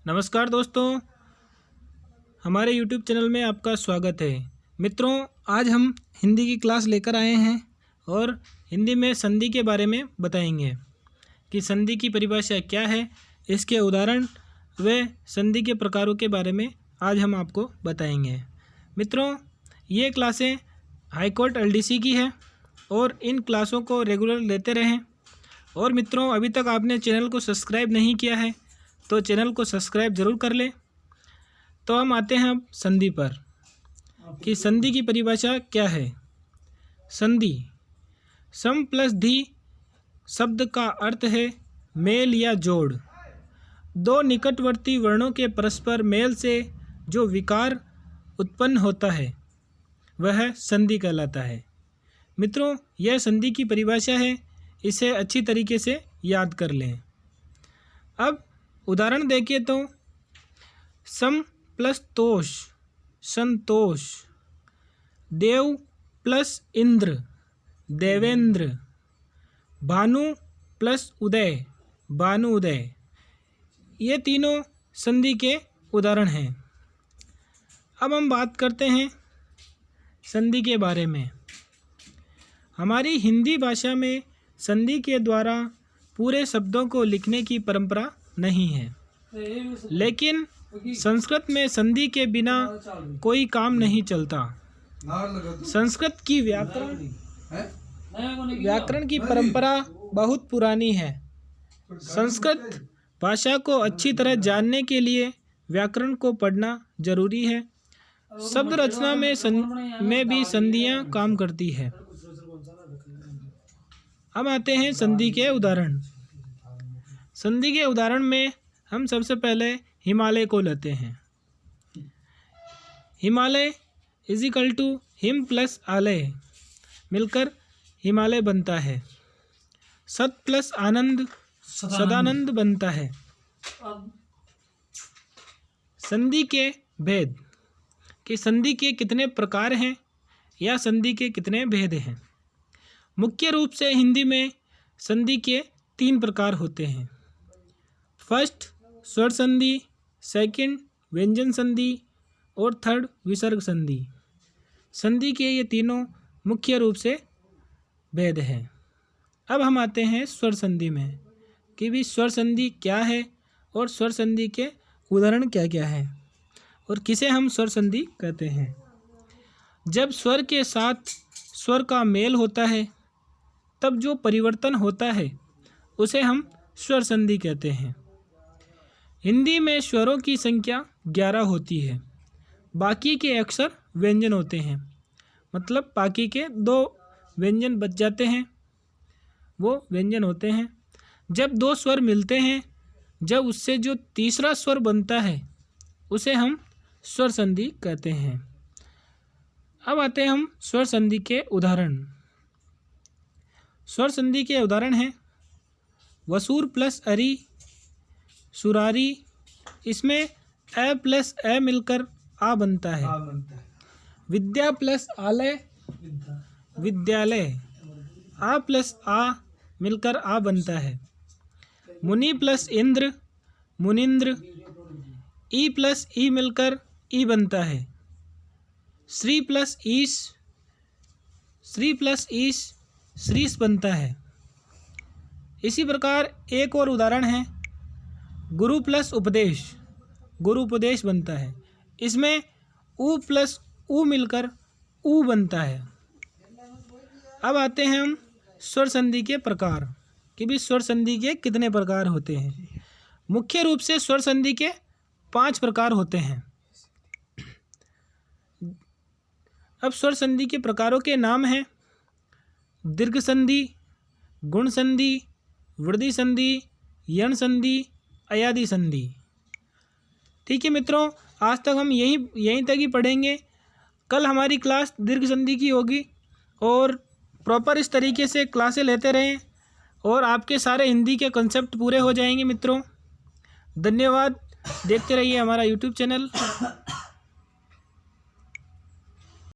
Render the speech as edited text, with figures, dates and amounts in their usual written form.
नमस्कार दोस्तों, हमारे YouTube चैनल में आपका स्वागत है। मित्रों, आज हम हिंदी की क्लास लेकर आए हैं और हिंदी में संधि के बारे में बताएंगे कि संधि की परिभाषा क्या है, इसके उदाहरण व संधि के प्रकारों के बारे में आज हम आपको बताएंगे। मित्रों, ये क्लासें हाईकोर्ट LDC की है और इन क्लासों को रेगुलर लेते रहें। और मित्रों, अभी तक आपने चैनल को सब्सक्राइब नहीं किया है तो चैनल को सब्सक्राइब ज़रूर कर लें। तो हम आते हैं अब संधि पर कि संधि की परिभाषा क्या है। संधि सम प्लस धी शब्द का अर्थ है मेल या जोड़। दो निकटवर्ती वर्णों के परस्पर मेल से जो विकार उत्पन्न होता है वह संधि कहलाता है। मित्रों, यह संधि की परिभाषा है, इसे अच्छी तरीके से याद कर लें। अब उदाहरण देखिए तो सम प्लस तोष संतोष, देव प्लस इंद्र देवेंद्र, भानु प्लस उदय भानुउदय। ये तीनों संधि के उदाहरण हैं। अब हम बात करते हैं संधि के बारे में। हमारी हिंदी भाषा में संधि के द्वारा पूरे शब्दों को लिखने की परंपरा नहीं है, लेकिन संस्कृत में संधि के बिना कोई काम नहीं चलता। संस्कृत की व्याकरण की परंपरा बहुत पुरानी है। संस्कृत भाषा को अच्छी तरह जानने के लिए व्याकरण को पढ़ना जरूरी है। शब्द रचना में भी संधियां काम करती है। अब आते हैं संधि के उदाहरण। संधि के उदाहरण में हम सबसे पहले हिमालय को लेते हैं। हिमालय इजिकल टू हिम प्लस आलय मिलकर हिमालय बनता है। सत प्लस आनंद सदानंद बनता है। संधि के भेद कि संधि के कितने प्रकार हैं या संधि के कितने भेद हैं। मुख्य रूप से हिंदी में संधि के 3 प्रकार होते हैं। फर्स्ट स्वर संधि, सेकंड व्यंजन संधि और थर्ड विसर्ग संधि। संधि के ये तीनों मुख्य रूप से भेद हैं। अब हम आते हैं स्वर संधि में कि भी स्वर संधि क्या है और स्वर संधि के उदाहरण क्या क्या हैं और किसे हम स्वर संधि कहते हैं। जब स्वर के साथ स्वर का मेल होता है तब जो परिवर्तन होता है उसे हम स्वर संधि कहते हैं। हिंदी में स्वरों की संख्या 11 होती है। बाकी के अक्षर व्यंजन होते हैं, मतलब बाकी के 2 व्यंजन बच जाते हैं, वो व्यंजन होते हैं। जब 2 स्वर मिलते हैं, जब उससे जो तीसरा स्वर बनता है उसे हम स्वर संधि कहते हैं। अब आते हैं हम स्वर संधि के उदाहरण। स्वर संधि के उदाहरण हैं वसूर प्लस अरी सुरारी, इसमें अ प्लस अ मिलकर आ बनता है। विद्या प्लस आलय विद्यालय, आ प्लस आ मिलकर आ बनता है। मुनि प्लस इंद्र मुनिंद्र, ई प्लस ई मिलकर ई बनता है। श्री प्लस ईश श्रीस बनता है। इसी प्रकार एक और उदाहरण है गुरु प्लस उपदेश गुरुपदेश बनता है। इसमें उ प्लस उ मिलकर ऊ बनता है। अब आते हैं हम स्वर संधि के प्रकार कि भी स्वर संधि के कितने प्रकार होते हैं। मुख्य रूप से स्वर संधि के 5 प्रकार होते हैं। अब स्वर संधि के प्रकारों के नाम हैं दीर्घ संधि, गुण संधि, वृद्धि संधि, यण संधि, अयादि संधि। ठीक है मित्रों, आज तक हम यहीं तक ही पढ़ेंगे। कल हमारी क्लास दीर्घ संधि की होगी और प्रॉपर इस तरीके से क्लासें लेते रहें और आपके सारे हिंदी के कंसेप्ट पूरे हो जाएंगे। मित्रों, धन्यवाद। देखते रहिए हमारा YouTube चैनल।